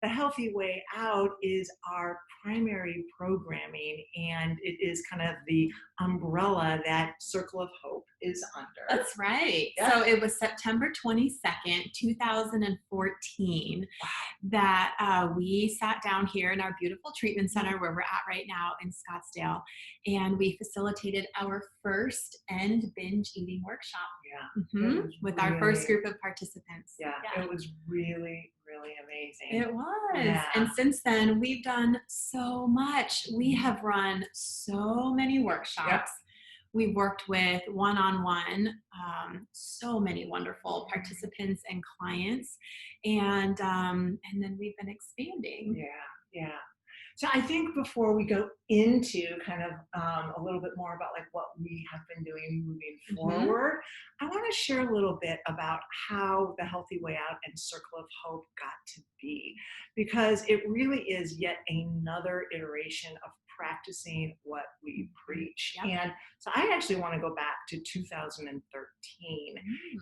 the healthy way out is our primary programming, and it is kind of the umbrella that Circle of Hope is under. That's right. Yeah. So it was September 22nd, 2014, that we sat down here in our beautiful treatment center where we're at right now in Scottsdale, and we facilitated our first end binge eating workshop. Yeah. With our first group of participants. Yeah, it was really, really amazing. It was. Yeah. And since then, we've done so much. We have run so many workshops. Yep. We've worked with one-on-one, so many wonderful participants and clients, and then we've been expanding. Yeah. So I think before we go into kind of a little bit more about like what we have been doing moving forward, I want to share a little bit about how the Healthy Way Out and Circle of Hope got to be, because it really is yet another iteration of practicing what we preach. Yep. And so I actually want to go back to 2013.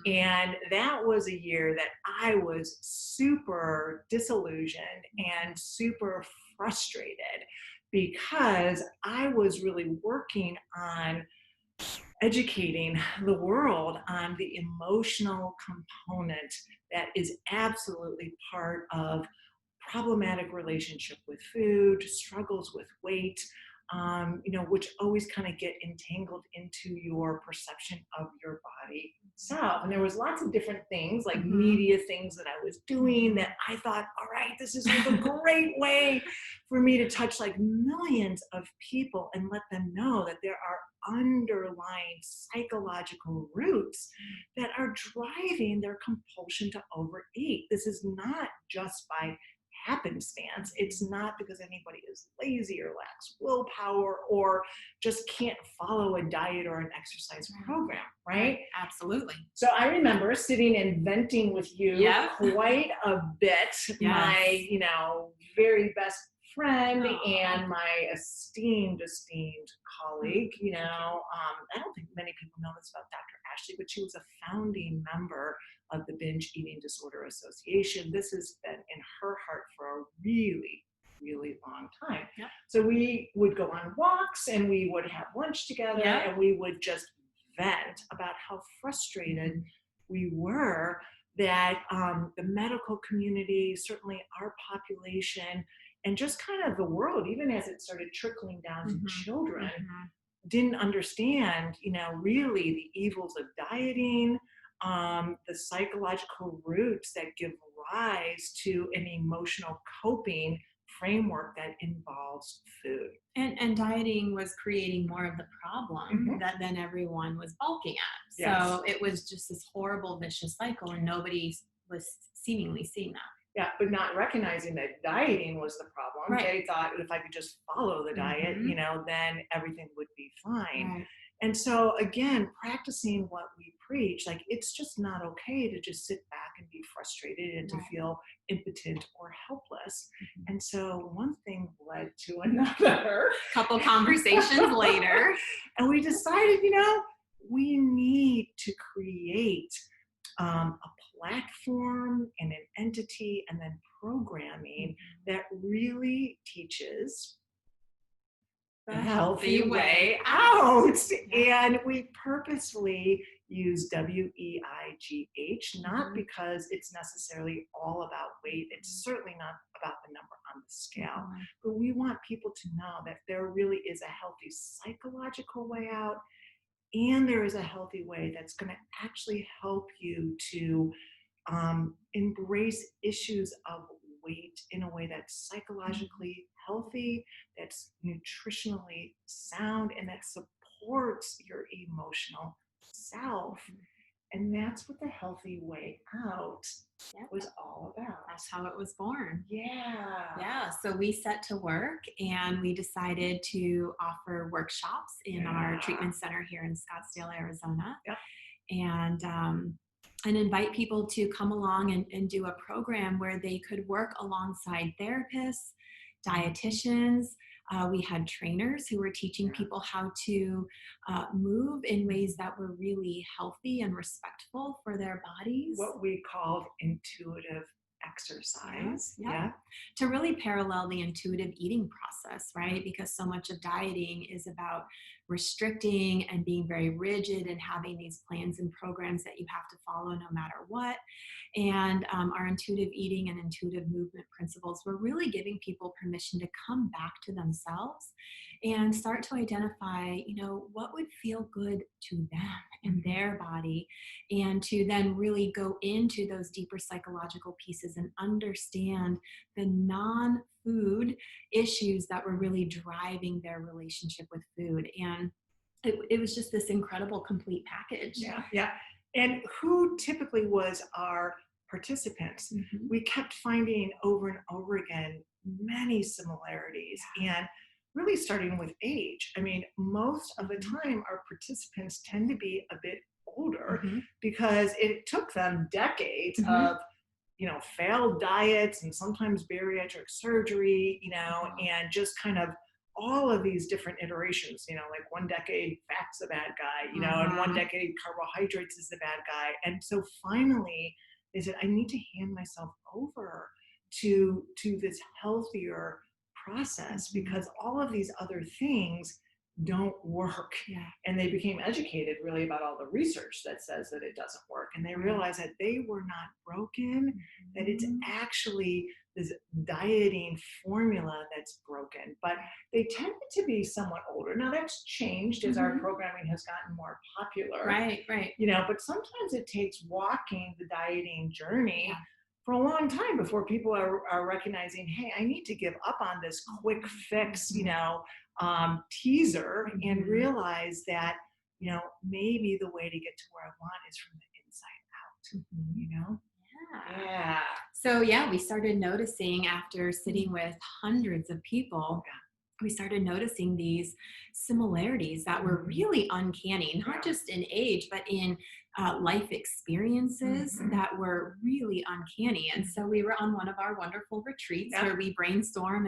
And that was a year that I was super disillusioned and super frustrated because I was really working on educating the world on the emotional component that is absolutely part of problematic relationship with food, struggles with weight, which always kind of get entangled into your perception of your body itself. And there was lots of different things, like media things that I was doing that I thought, all right, this is like a great way for me to touch like millions of people and let them know that there are underlying psychological roots that are driving their compulsion to overeat. This is not just by happenstance. It's not because anybody is lazy or lacks willpower or just can't follow a diet or an exercise program, right? Absolutely. So I remember sitting and venting with you quite a bit. Yes. My, very best friend and my esteemed colleague, I don't think many people know this about Dr. Ashley, but she was a founding member of the Binge Eating Disorder Association. This has been in her heart for a really, really long time. Yep. So we would go on walks and we would have lunch together and we would just vent about how frustrated we were that the medical community, certainly our population, and just kind of the world, even as it started trickling down to children, didn't understand, really the evils of dieting, the psychological roots that give rise to an emotional coping framework that involves food. And dieting was creating more of the problem that then everyone was balking at. So it was just this horrible vicious cycle, and nobody was seemingly seeing that. Yeah, but not recognizing that dieting was the problem. Right. They thought if I could just follow the diet, then everything would be fine. Right. And so again, practicing what we preach, like it's just not okay to just sit back and be frustrated and to feel impotent or helpless. And so one thing led to another. Couple conversations later. And we decided, we need to create a platform and an entity and then programming that really teaches the healthy way out. And we purposely use WEIGH, not because it's necessarily all about weight. It's certainly not about the number on the scale, but we want people to know that there really is a healthy psychological way out, and there is a healthy way that's going to actually help you to embrace issues of weight in a way that's psychologically healthy, that's nutritionally sound, and that supports your emotional self. And that's what the Healthy Way Out was all about. That's how it was born. Yeah. So we set to work and we decided to offer workshops in our treatment center here in Scottsdale, Arizona. And invite people to come along and do a program where they could work alongside therapists, dietitians. We had trainers who were teaching people how to move in ways that were really healthy and respectful for their bodies. What we called intuitive exercise. Yep. Yeah. To really parallel the intuitive eating process, right? Because so much of dieting is about restricting and being very rigid and having these plans and programs that you have to follow no matter what. And our intuitive eating and intuitive movement principles were really giving people permission to come back to themselves and start to identify, what would feel good to them in their body, and to then really go into those deeper psychological pieces and understand the non-food issues that were really driving their relationship with food. And it was just this incredible complete package. Yeah. Yeah. And who typically was our participants? Mhm. We kept finding over and over again many similarities, and really starting with age. I mean, most of the Mhm. time, our participants tend to be a bit older Mhm. because it took them decades Mhm. of failed diets and sometimes bariatric surgery, Wow. and just kind of all of these different iterations, like one decade fat's the bad guy, and one Mhm. decade carbohydrates is the bad guy. And so finally they said, I need to hand myself over to this healthier process Mhm. because all of these other things don't work. Yeah. And they became educated really about all the research that says that it doesn't work. And they Right. realized that they were not broken, that it's Mhm. actually this dieting formula that's broken. But they tended to be somewhat older. Now that's changed as our Mhm. programming has gotten more popular, Right. Right. but sometimes it takes walking the dieting journey Yeah. for a long time before people are recognizing, hey, I need to give up on this quick fix, teaser, and Mhm. realize that, maybe the way to get to where I want is from the inside out, Mhm. you know? Yeah. Yeah. So, yeah, we started noticing after sitting with hundreds of people, we started noticing these similarities that were really uncanny, not Yeah. just in age, but in life experiences Mhm. that were really uncanny. And so we were on one of our wonderful retreats Yep. where we brainstorm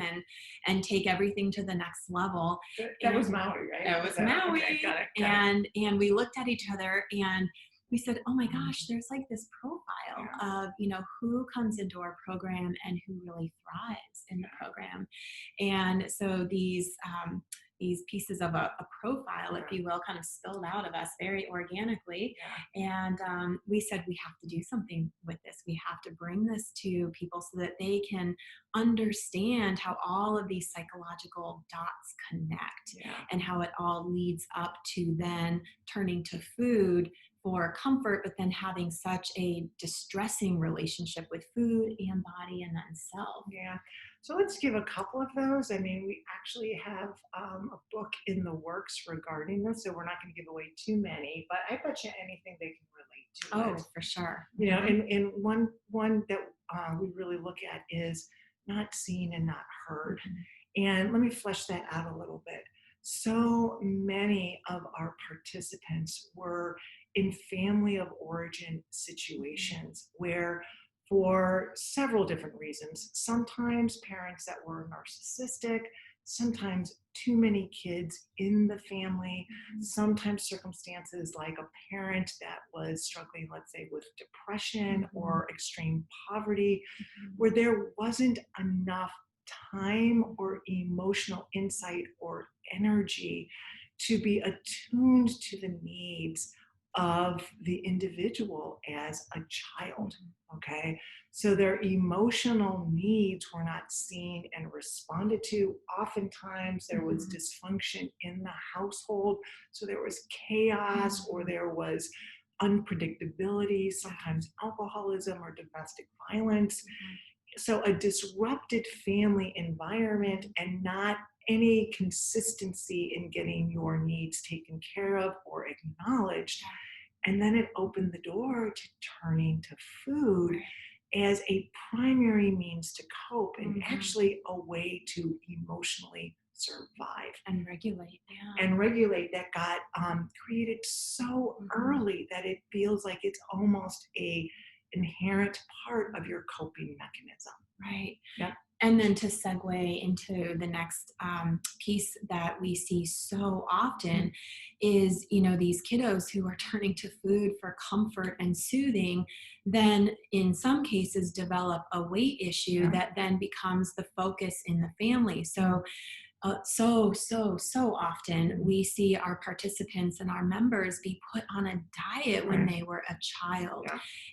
and take everything to the next level. That was And Maui, right? it Was was that okay? Maui, Got it. Got it. and we looked at each other and we said, oh my Mhm. gosh, there's like this profile Yeah. of, who comes into our program and who really thrives in the Yeah. program. And so these pieces of a profile, if Yeah. you will, kind of spilled out of us very organically. Yeah. And we said, we have to do something with this. We have to bring this to people so that they can understand how all of these psychological dots connect Yeah. and how it all leads up to then turning to food for comfort, but then having such a distressing relationship with food and body and then self. Yeah. So let's give a couple of those. I mean, we actually have a book in the works regarding this, so we're not going to give away too many. But I bet you anything they can relate to Oh, it. for sure. And one that we really look at is not seen and not heard. Mhm. And let me flesh that out a little bit. So many of our participants were in family of origin situations where, for several different reasons, sometimes parents that were narcissistic, sometimes too many kids in the family, sometimes circumstances like a parent that was struggling, let's say, with depression or extreme poverty, where there wasn't enough time or emotional insight or energy to be attuned to the needs of the individual as a child. Okay. So their emotional needs were not seen and responded to. Oftentimes there was dysfunction in the household. So there was chaos or there was unpredictability, sometimes alcoholism or domestic violence. So a disrupted family environment and not any consistency in getting your needs taken care of or acknowledged. And then it opened the door to turning to food as a primary means to cope and actually a way to emotionally survive And regulate. Yeah. and regulate that got created so early that it feels like it's almost a inherent part of your coping mechanism. Right. Yep. And then to segue into the next piece that we see so often is, these kiddos who are turning to food for comfort and soothing, then in some cases develop a weight issue that then becomes the focus in the family. So often we see our participants and our members be put on a diet when they were a child,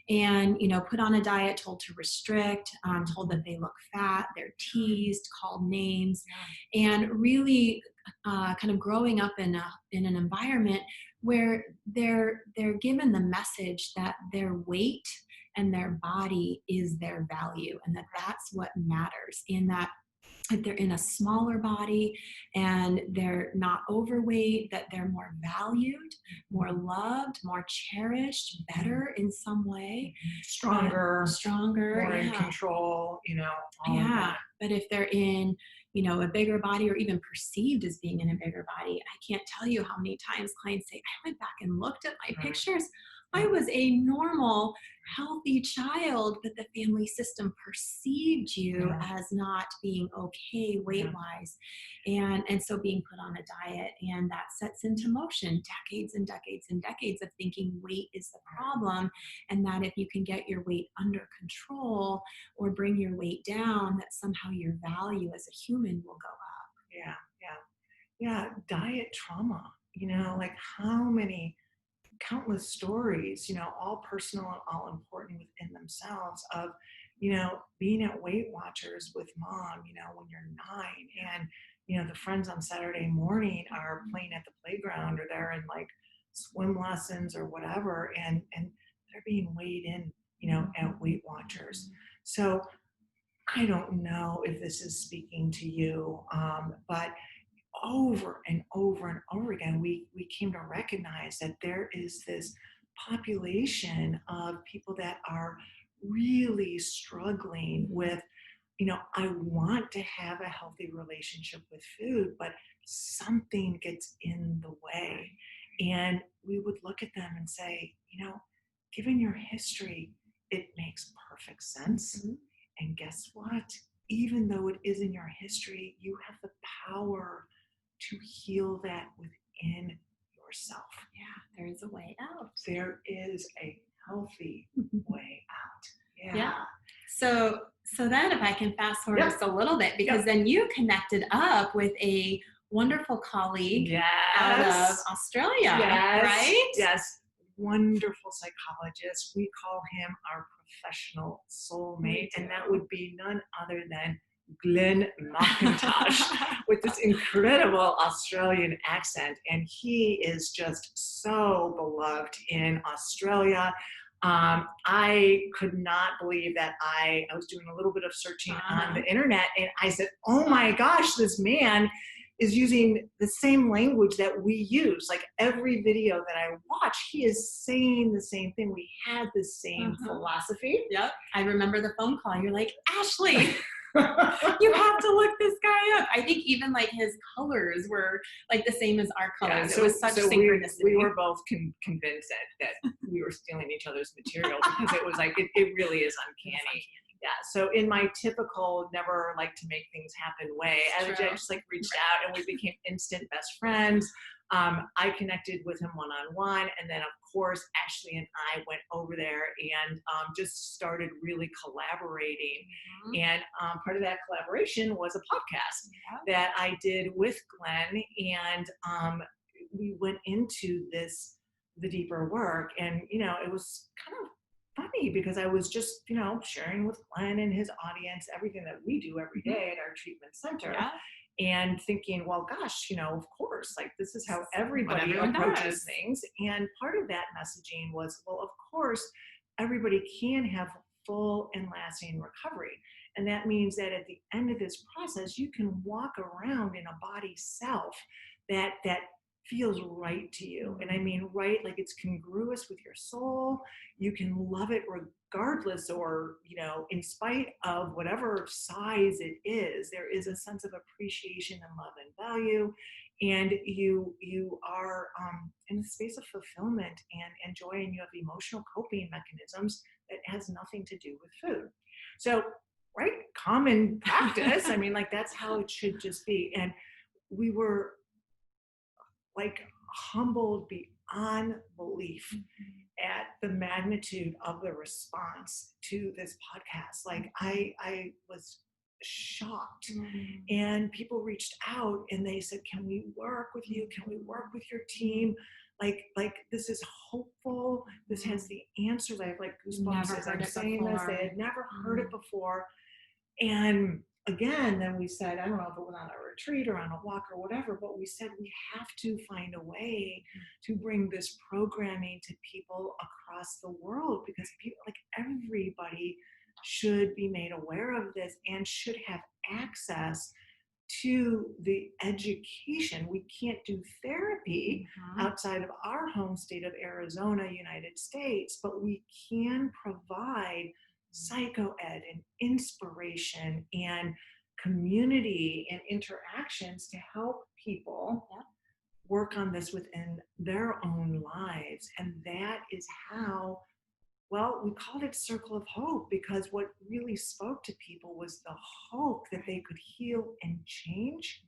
and put on a diet, told to restrict, told that they look fat, they're teased, called names, and really kind of growing up in an environment where they're given the message that their weight and their body is their value, and that's what matters, and that if they're in a smaller body and they're not overweight, that they're more valued, more loved, more cherished, better in some way. Stronger, more in control, all of Yeah. that. But if they're in, a bigger body, or even perceived as being in a bigger body, I can't tell you how many times clients say, I went back and looked at my pictures. I was a normal, healthy child, but the family system perceived you as not being okay weight-wise. And so being put on a diet, and that sets into motion decades and decades and decades of thinking weight is the problem, and that if you can get your weight under control or bring your weight down, that somehow your value as a human will go up. Yeah, diet trauma, like how many countless stories, all personal and all important within themselves of, being at Weight Watchers with mom, when you're 9, and, the friends on Saturday morning are playing at the playground, or they're in like swim lessons or whatever, and they're being weighed in, at Weight Watchers. So I don't know if this is speaking to you, but over and over and over again, we came to recognize that there is this population of people that are really struggling with, I want to have a healthy relationship with food, but something gets in the way. And we would look at them and say, given your history, it makes perfect sense. And guess what? Even though it is in your history, you have the power to heal that within yourself. Yeah, there is a way out. There is a healthy way out. Yeah. So then if I can fast forward just a little bit, because then you connected up with a wonderful colleague out of Australia, right? Yes. Wonderful psychologist. We call him our professional soulmate, and that would be none other than Glenn McIntosh with this incredible Australian accent. And he is just so beloved in Australia. I could not believe that I was doing a little bit of searching on the internet, and I said, oh my gosh, this man is using the same language that we use. Like every video that I watch, he is saying the same thing. We had the same philosophy. Yep. I remember the phone call. You're like, Ashley, you have to look this guy up. I think even like his colors were like the same as our colors. It was such synchronicity. We were both convinced that we were stealing each other's material, because it was like, it really is uncanny. Yeah. So in my typical never like to make things happen way, I just like reached out, and we became instant best friends. I connected with him one-on-one, and then of course Ashley and I went over there and just started really collaborating. And part of that collaboration was a podcast that I did with Glenn, and we went into the deeper work, and it was kind of funny because I was just, sharing with Glenn and his audience everything that we do every day at our treatment center. And thinking, well, gosh, of course, like this is how everybody approaches things. And part of that messaging was, well, of course, everybody can have full and lasting recovery. And that means that at the end of this process, you can walk around in a body self that feels right to you. And I mean, right, like it's congruous with your soul. You can love it regardless, or, in spite of whatever size it is, there is a sense of appreciation and love and value. And you are in a space of fulfillment and joy, and you have emotional coping mechanisms that has nothing to do with food. So right, common practice. I mean, like, that's how it should just be. And we were like humbled beyond belief at the magnitude of the response to this podcast. Like, I was shocked. And people reached out and they said, can we work with you? Can we work with your team? Like this is hopeful. This has the answers. I have like goosebumps Never as heard I'm it saying this. They before. had never heard it before. And again, then we said, I don't know if it was on a retreat or on a walk or whatever, but we said we have to find a way to bring this programming to people across the world, because people, like, everybody should be made aware of this and should have access to the education. We can't do therapy outside of our home state of Arizona, United States, but we can provide psychoed and inspiration and community and interactions to help people work on this within their own lives. And that is how, well, we called it Circle of Hope, because what really spoke to people was the hope that they could heal and change.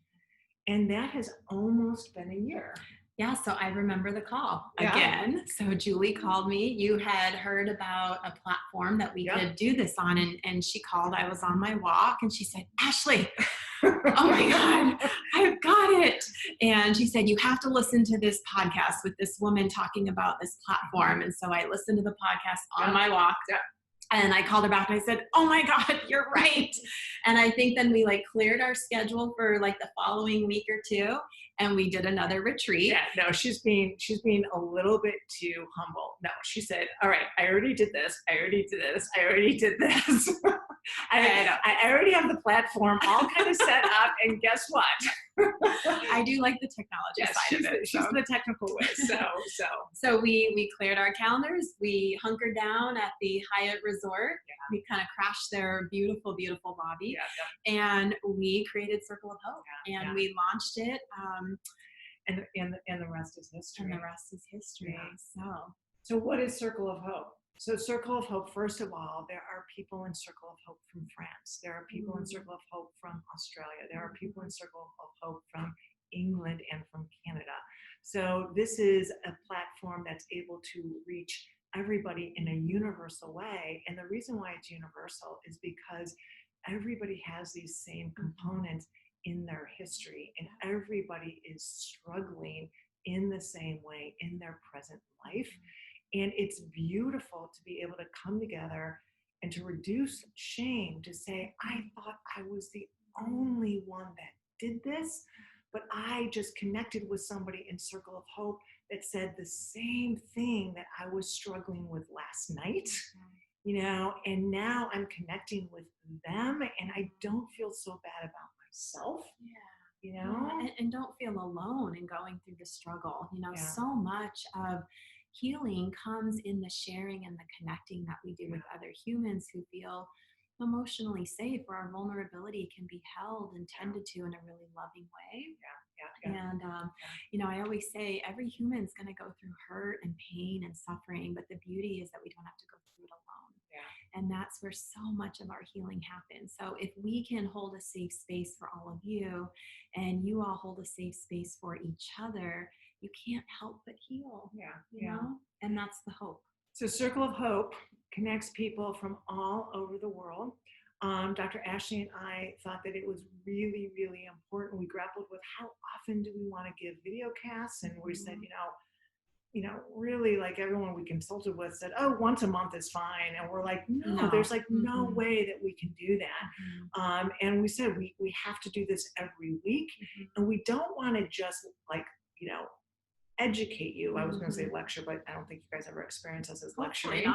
And that has almost been a year. Yeah, so I remember the call again. So Julie called me. You had heard about a platform that we could do this on, and she called. I was on my walk, and she said, Ashley, oh my God, I've got it. And she said, you have to listen to this podcast with this woman talking about this platform. And so I listened to the podcast on my walk. And I called her back and I said, oh my God, you're right. And I think then we like cleared our schedule for like the following week or two. And we did another retreat. Yeah, no, she's being a little bit too humble. No, she said, all right, I already did this. I already did this. I already did this. I already have the platform all kind of set up. And guess what? I do like the technology side of it. She's the technical whiz. So we cleared our calendars. We hunkered down at the Hyatt Resort. We kind of crashed their beautiful, beautiful lobby. And we created Circle of Hope. And we launched it. And the rest is history. And the rest is history. So what is Circle of Hope? So Circle of Hope, first of all, there are people in Circle of Hope from France. There are people in Circle of Hope from Australia. There are people in Circle of Hope from England and from Canada. So this is a platform that's able to reach everybody in a universal way. And the reason why it's universal is because everybody has these same components in their history, and everybody is struggling in the same way in their present life. And it's beautiful to be able to come together and to reduce shame, to say, I thought I was the only one that did this, but I just connected with somebody in Circle of Hope that said the same thing that I was struggling with last night, you know, and now I'm connecting with them and I don't feel so bad about myself. You know, and don't feel alone in going through the struggle. You know, so much of healing comes in the sharing and the connecting that we do with other humans who feel emotionally safe, where our vulnerability can be held and tended to in a really loving way. And, you know, I always say every human's going to go through hurt and pain and suffering, but the beauty is that we don't have to go through it alone. And that's where so much of our healing happens. So if we can hold a safe space for all of you, and you all hold a safe space for each other, you can't help but heal. You know? And that's the hope. So Circle of Hope connects people from all over the world. Dr. Ashley and I thought that it was really, really important. We grappled with how often do we want to give video casts, and we said, you know, really, like, everyone we consulted with said, oh, once a month is fine. And we're like, no, there's like no way that we can do that. And we said, we have to do this every week. And we don't want to just, like, you know, educate you. I was going to say lecture, but I don't think you guys ever experienced us as lecturing.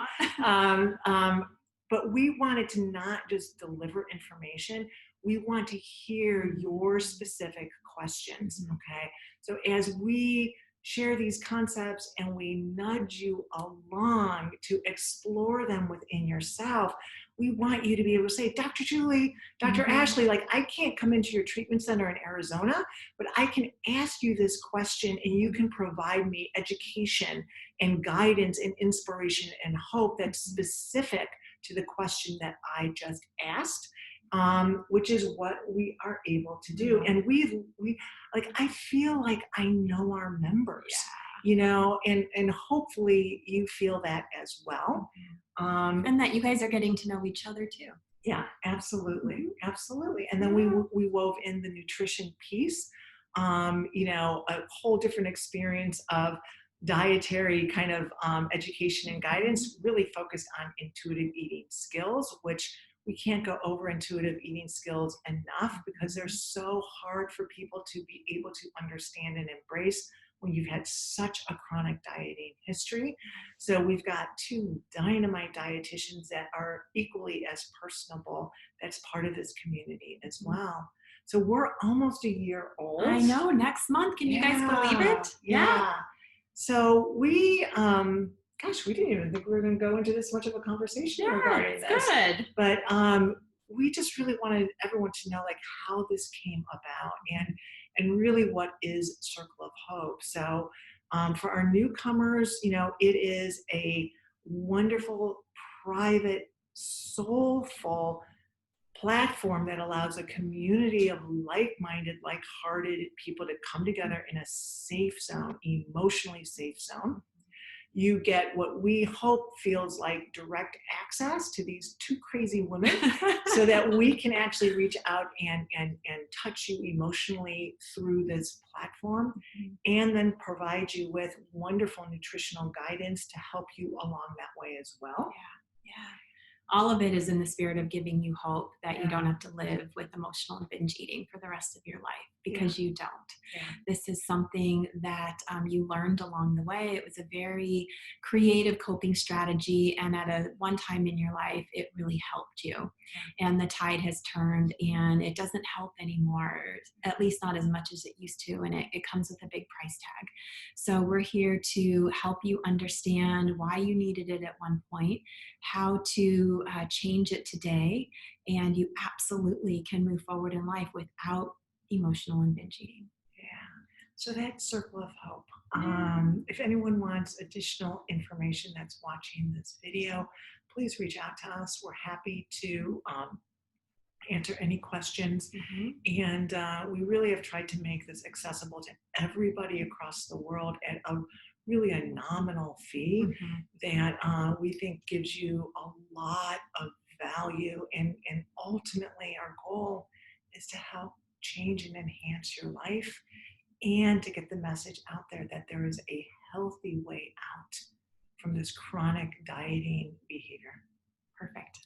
But we wanted to not just deliver information. We want to hear your specific questions. Okay. So as we share these concepts and we nudge you along to explore them within yourself, we want you to be able to say, Dr. Julie, Dr. Ashley, like, I can't come into your treatment center in Arizona, but I can ask you this question and you can provide me education and guidance and inspiration and hope that's specific to the question that I just asked. which is what we are able to do. And we like, I feel like I know our members, Yeah. and hopefully you feel that as well. And that you guys are getting to know each other too. Yeah, absolutely, Mhm. absolutely. And then we wove in the nutrition piece, a whole different experience of dietary kind of education and guidance, really focused on intuitive eating skills, which we can't go over intuitive eating skills enough because they're so hard for people to be able to understand and embrace when you've had such a chronic dieting history. So we've got two dynamite dietitians that are equally as personable. That's part of this community as well. So we're almost a year I old. know, next month. Can you guys believe Yeah, it? Yeah. yeah. So gosh, we didn't even think we were going to go into this much of a conversation Yeah, regarding it's this, good. but we just really wanted everyone to know like how this came about and really what is Circle of Hope. So for our newcomers, it is a wonderful, private, soulful platform that allows a community of like-minded, like-hearted people to come together in a safe zone, emotionally safe zone. You get what we hope feels like direct access to these two crazy women so that we can actually reach out and touch you emotionally through this platform, and then provide you with wonderful nutritional guidance to help you along that way as well. Yeah. Yeah. All of it is in the spirit of giving you hope that you Yeah. don't have to live with emotional binge eating for the rest of your life, because you don't. Yeah. This is something that you learned along the way. It was a very creative coping strategy, and at a one time in your life, it really helped you. And the tide has turned, and it doesn't help anymore, at least not as much as it used to, and it comes with a big price tag. So we're here to help you understand why you needed it at one point, how to change it today, and you absolutely can move forward in life without emotional and binge eating. Yeah. So that's Circle of Hope. If anyone wants additional information that's watching this video, please reach out to us. We're happy to answer any questions. And we really have tried to make this accessible to everybody across the world at a really a nominal fee that we think gives you a lot of value. And ultimately, our goal is to help change and enhance your life and to get the message out there that there is a healthy way out from this chronic dieting behavior. Perfect.